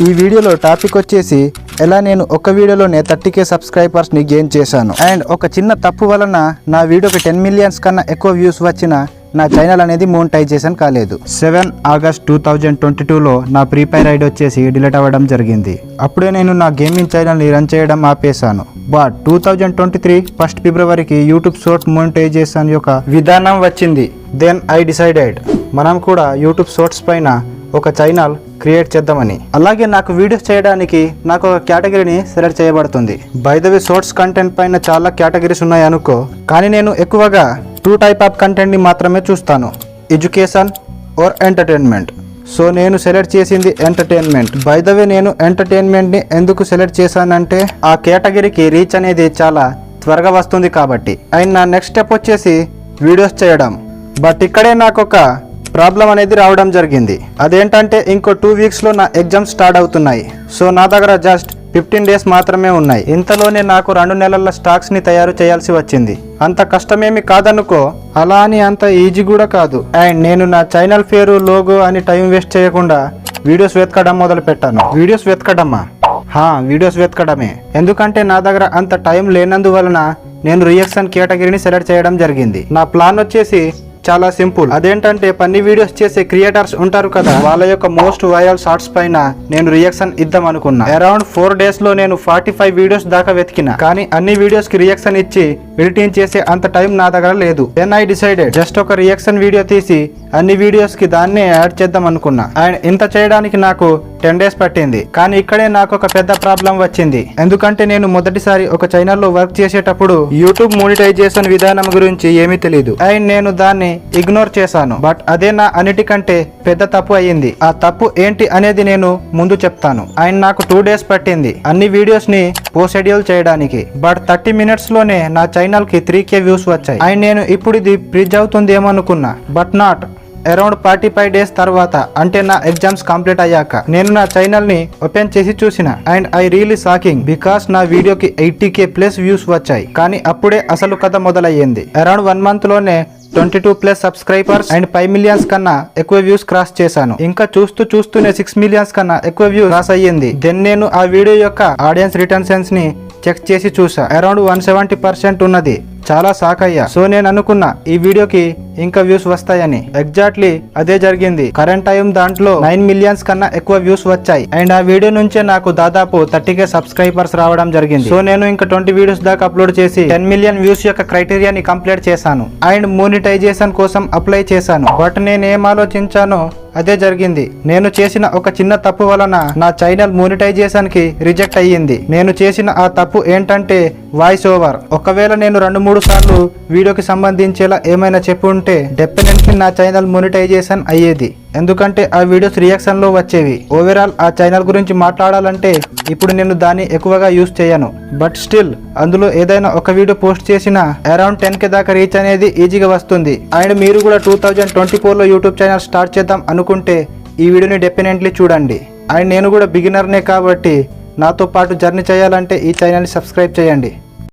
ఈ వీడియోలో టాపిక్ వచ్చేసి ఎలా నేను ఒక వీడియోలోనే 30K సబ్స్క్రైబర్స్ని గెయిన్ చేశాను. అండ్ ఒక చిన్న తప్పు వలన నా వీడియోకి 10 మిలియన్స్ కన్నా ఎక్కువ వ్యూస్ వచ్చిన నా ఛానల్ అనేది మోనిటైజేషన్ కాలేదు. 7 ఆగస్ట్ 2022లో నా ఫ్రీ ఫైర్ ఐడి వచ్చేసి డిలీట్ అవ్వడం జరిగింది. అప్పుడే నేను నా గేమింగ్ ఛానల్ని రన్ చేయడం ఆపేశాను. బట్ 2023 1 ఫిబ్రవరికి యూట్యూబ్ షార్ట్ మోనిటైజేషన్ యొక్క విధానం వచ్చింది. దెన్ ఐ డిసైడెడ్ మనం కూడా యూట్యూబ్ షార్ట్స్ పైన ఒక ఛానల్ క్రియేట్ చేద్దామని. అలాగే నాకు వీడియోస్ చేయడానికి నాకు ఒక కేటగిరీని సెలెక్ట్ చేయబడుతుంది. By the way shorts content పైన చాలా కేటగిరీస్ ఉన్నాయి అనుకో, కానీ నేను ఎక్కువగా 2 టైప్ ఆఫ్ కంటెంట్ని మాత్రమే చూస్తాను, ఎడ్యుకేషన్ ఆర్ ఎంటర్టైన్మెంట్. సో నేను సెలెక్ట్ చేసింది ఎంటర్టైన్మెంట్. బై ద వే నేను ఎంటర్టైన్మెంట్ని ఎందుకు సెలెక్ట్ చేశానంటే ఆ కేటగిరీకి రీచ్ అనేది చాలా త్వరగా వస్తుంది కాబట్టి. అండ్ నా నెక్స్ట్ స్టెప్ వచ్చేసి వీడియోస్ చేయడం. బట్ ఇక్కడే నాకు ఒక ప్రాబ్లం అనేది రావడం జరిగింది. అదేంటంటే ఇంకో 2 వీక్స్లో నా ఎగ్జామ్స్ స్టార్ట్ అవుతున్నాయి. సో నా దగ్గర జస్ట్ 15 డేస్ మాత్రమే ఉన్నాయి. ఇంతలోనే నాకు 2 నెలల స్టాక్స్ని తయారు చేయాల్సి వచ్చింది. అంత కష్టమేమి కాదనుకో, అలా అని అంత ఈజీ కూడా కాదు. అండ్ నేను నా ఛానల్ పేరు లోగో అని టైం వేస్ట్ చేయకుండా వీడియోస్ వెతకడం మొదలు పెట్టాను. వీడియోస్ వెతకడమే. ఎందుకంటే నా దగ్గర అంత టైం లేనందువలన నేను రియాక్షన్ కేటగిరీని సెలెక్ట్ చేయడం జరిగింది. నా ప్లాన్ వచ్చేసి చాలా సింపుల్. అదేంటంటే పన్ని వీడియోస్ చేసే క్రియేటర్స్ ఉంటారు కదా, వాళ్ళ యొక్క మోస్ట్ వైరల్ షార్ట్స్ పైన నేను రియాక్షన్ ఇద్దాం అనుకున్నా. అరౌండ్ 4 డేస్ లో నేను 45 వీడియోస్ దాకా వెతికిన, కానీ అన్ని వీడియోస్ కి రియాక్షన్ ఇచ్చి ఎడిటింగ్ చేసే అంత టైం నా దగ్గర లేదు. దెన్ ఐ డిసైడెడ్ జస్ట్ ఒక రియాక్షన్ వీడియో తీసి అన్ని వీడియోస్ కి దాన్నే యాడ్ చేద్దాం అనుకున్నా. అండ్ ఇంత చేయడానికి నాకు 10 డేస్ పట్టింది. కానీ ఇక్కడే నాకు ఒక పెద్ద ప్రాబ్లం వచ్చింది. ఎందుకంటే నేను మొదటిసారి ఒక ఛానల్లో వర్క్ చేసేటప్పుడు యూట్యూబ్ మోనిటైజేషన్ విధానం గురించి ఏమీ తెలియదు. అండ్ నేను దాన్ని ఇగ్నోర్ చేశాను. బట్ అదే నా అన్నిటికంటే పెద్ద తప్పు అయ్యింది. ఆ తప్పు ఏంటి అనేది నేను ముందు చెప్తాను. అండ్ నాకు 2 డేస్ పట్టింది అన్ని వీడియోస్ ని పోస్ట్ షెడ్యూల్ చేయడానికి. బట్ 30 మినిట్స్ లోనే నా ఛానల్ కి 3K వ్యూస్ వచ్చాయి. అండ్ నేను ఇప్పుడు ఇది బ్రిడ్జ్ అవుతుందేమో అనుకున్నా, బట్ నాట్. అరౌండ్ 45 డేస్ తర్వాత, అంటే నా ఎగ్జామ్స్ కంప్లీట్ అయ్యాక నేను నా ఛానల్ ని ఓపెన్ చేసి చూసిన. And I really shocking because నా వీడియోకి 80K ప్లస్ వ్యూస్ వచ్చాయి. కానీ అప్పుడే అసలు కథ మొదలయ్యింది. అరౌండ్ 1 మంత్ లోనే 22+ సబ్స్క్రైబర్స్ అండ్ 5 మిలియన్స్ కన్నా ఎక్కువ వ్యూస్ క్రాస్ చేశాను. ఇంకా చూస్తూనే 6 మిలియన్స్ కన్నా ఎక్కువ వ్యూస్ క్రాస్ అయ్యింది. దెన్ నేను ఆ వీడియో యొక్క ఆడియన్స్ రిటెన్షన్స్ ని చెక్ చేసి చూసా. అరౌండ్ 170% ఉన్నది. చాలా షాక్ అయ్యా. సో నేను అనుకున్నా ఈ వీడియోకి ఇంకా వ్యూస్ వస్తాయని. ఎగ్జాక్ట్లీ అదే జరిగింది. కరెంట్ టైం దాంట్లో 9 మిలియన్స్ కన్నా ఎక్కువ వ్యూస్ వచ్చాయి. అండ్ ఆ వీడియో నుంచే నాకు దాదాపు 30K సబ్స్క్రైబర్స్ రావడం జరిగింది. సో నేను ఇంకా 20 వీడియోస్ దాకా అప్లోడ్ చేసి 10 మిలియన్ వ్యూస్ యొక్క క్రైటీరియాని కంప్లీట్ చేశాను. అండ్ మోనిటైజేషన్ కోసం అప్లై చేశాను. బట్ నేను ఏం ఆలోచించానో అదే జరిగింది. నేను చేసిన ఒక చిన్న తప్పు వలన నా ఛానల్ మోనిటైజేషన్ కి రిజెక్ట్ అయ్యింది. నేను చేసిన ఆ తప్పు ఏంటంటే వాయిస్ ఓవర్. ఒకవేళ నేను 2-3 సార్లు వీడియోకి సంబంధించేలా ఏమైనా చెప్పి ఉంటే డెఫినెట్లీ నా ఛానల్ మోనిటైజేషన్ అయ్యేది. ఎందుకంటే ఆ వీడియోస్ రియాక్షన్ లో వచ్చేవి. ఓవరాల్ ఆ ఛానల్ గురించి మాట్లాడాలంటే ఇప్పుడు నేను దాన్ని ఎక్కువగా యూస్ చేయను. బట్ స్టిల్ అందులో ఏదైనా ఒక వీడియో పోస్ట్ చేసినా అరౌండ్ 10K దాకా రీచ్ అనేది ఈజీగా వస్తుంది. అండ్ మీరు కూడా 2024లో యూట్యూబ్ ఛానల్ స్టార్ట్ చేద్దాం అనుకుంటే ఈ వీడియోని డెఫినెట్లీ చూడండి. అండ్ నేను కూడా బిగినర్నే కాబట్టి నాతో పాటు జర్నీ చేయాలంటే ఈ ఛానల్ని సబ్స్క్రైబ్ చేయండి.